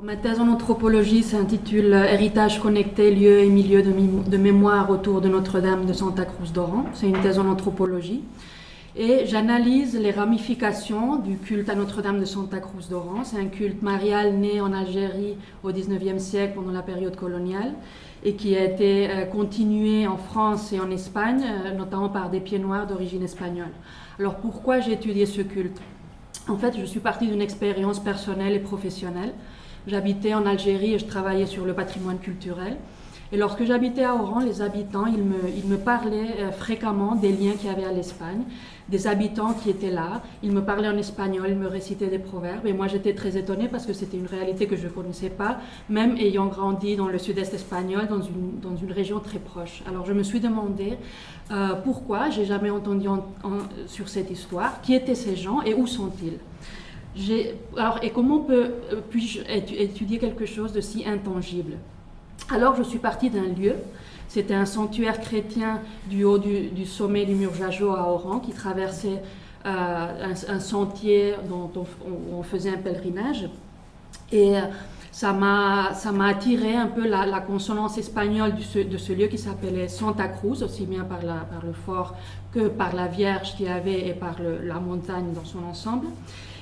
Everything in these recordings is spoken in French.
Ma thèse en anthropologie s'intitule Héritage connecté, lieux et milieux de mémoire autour de Notre-Dame de Santa Cruz d'Oran. C'est une thèse en anthropologie. Et j'analyse les ramifications du culte à Notre-Dame de Santa Cruz d'Oran. C'est un culte marial né en Algérie au XIXe siècle pendant la période coloniale et qui a été continué en France et en Espagne, notamment par des pieds noirs d'origine espagnole. Alors pourquoi j'ai étudié ce culte ? En fait, je suis partie d'une expérience personnelle et professionnelle. J'habitais en Algérie et je travaillais sur le patrimoine culturel. Et lorsque j'habitais à Oran, les habitants, ils me parlaient fréquemment des liens qu'il y avait à l'Espagne, des habitants qui étaient là. Ils me parlaient en espagnol, ils me récitaient des proverbes. Et moi, j'étais très étonnée parce que c'était une réalité que je ne connaissais pas, même ayant grandi dans le sud-est espagnol, dans une région très proche. Alors, je me suis demandé pourquoi j'ai jamais entendu sur cette histoire, qui étaient ces gens et où sont-ils ? Et comment puis-je étudier quelque chose de si intangible ? Alors je suis partie d'un lieu, c'était un sanctuaire chrétien du haut du sommet du mur Jajo à Oran qui traversait un sentier dont on faisait un pèlerinage. Et ça m'a attiré un peu la consonance espagnole de ce lieu qui s'appelait Santa Cruz, aussi bien par le fort que par la Vierge qu'il y avait et par la montagne dans son ensemble.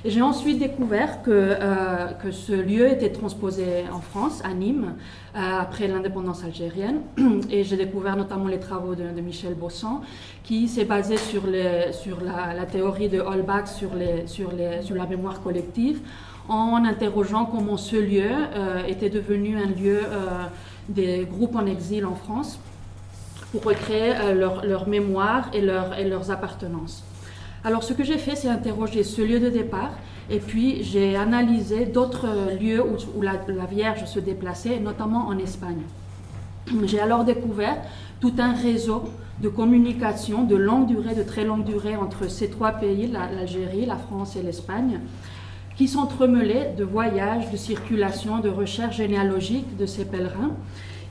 Et j'ai ensuite découvert que ce lieu était transposé en France, à Nîmes, après l'indépendance algérienne. Et j'ai découvert notamment les travaux de Michel Bossan, qui s'est basé sur la théorie de Holbach sur la mémoire collective, en interrogeant comment ce lieu était devenu un lieu des groupes en exil en France pour recréer leur mémoire et leurs appartenances. Alors ce que j'ai fait, c'est interroger ce lieu de départ et puis j'ai analysé d'autres lieux où la Vierge se déplaçait, notamment en Espagne. J'ai alors découvert tout un réseau de communication de longue durée, de très longue durée entre ces trois pays, l'Algérie, la France et l'Espagne, qui s'entremêlaient de voyages, de circulation, de recherches généalogiques de ces pèlerins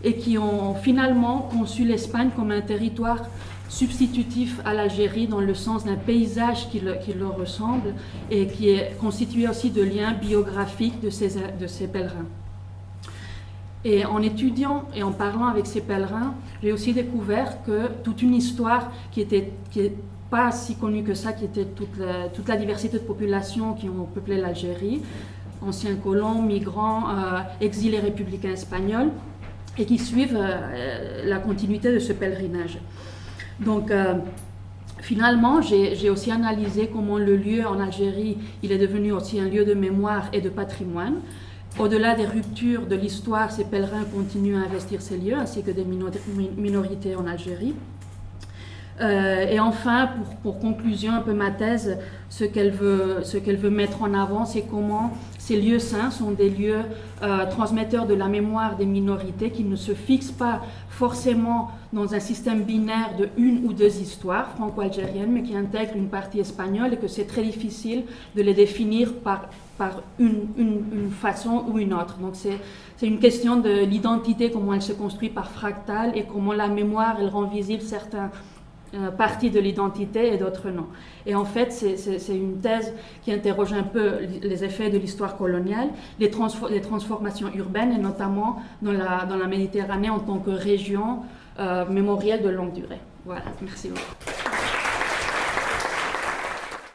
et qui ont finalement conçu l'Espagne comme un territoire substitutif à l'Algérie dans le sens d'un paysage qui leur ressemble et qui est constitué aussi de liens biographiques de ces pèlerins. Et en étudiant et en parlant avec ces pèlerins, j'ai aussi découvert que toute une histoire qui est pas si connue que ça, qui était toute la diversité de populations qui ont peuplé l'Algérie, anciens colons, migrants, exilés républicains espagnols, et qui suivent la continuité de ce pèlerinage. Donc, finalement, j'ai aussi analysé comment le lieu en Algérie, il est devenu aussi un lieu de mémoire et de patrimoine. Au-delà des ruptures de l'histoire, ces pèlerins continuent à investir ces lieux, ainsi que des minorités en Algérie. Et enfin, pour conclusion un peu ma thèse, ce qu'elle veut mettre en avant, c'est comment ces lieux saints sont des lieux transmetteurs de la mémoire des minorités qui ne se fixent pas forcément dans un système binaire de une ou deux histoires franco-algériennes, mais qui intègrent une partie espagnole et que c'est très difficile de les définir par une façon ou une autre. Donc c'est une question de l'identité, comment elle se construit par fractal et comment la mémoire, elle rend visible certains partie de l'identité et d'autres non. Et en fait, c'est une thèse qui interroge un peu les effets de l'histoire coloniale, les transformations urbaines et notamment dans la Méditerranée en tant que région mémorielle de longue durée. Voilà, merci beaucoup.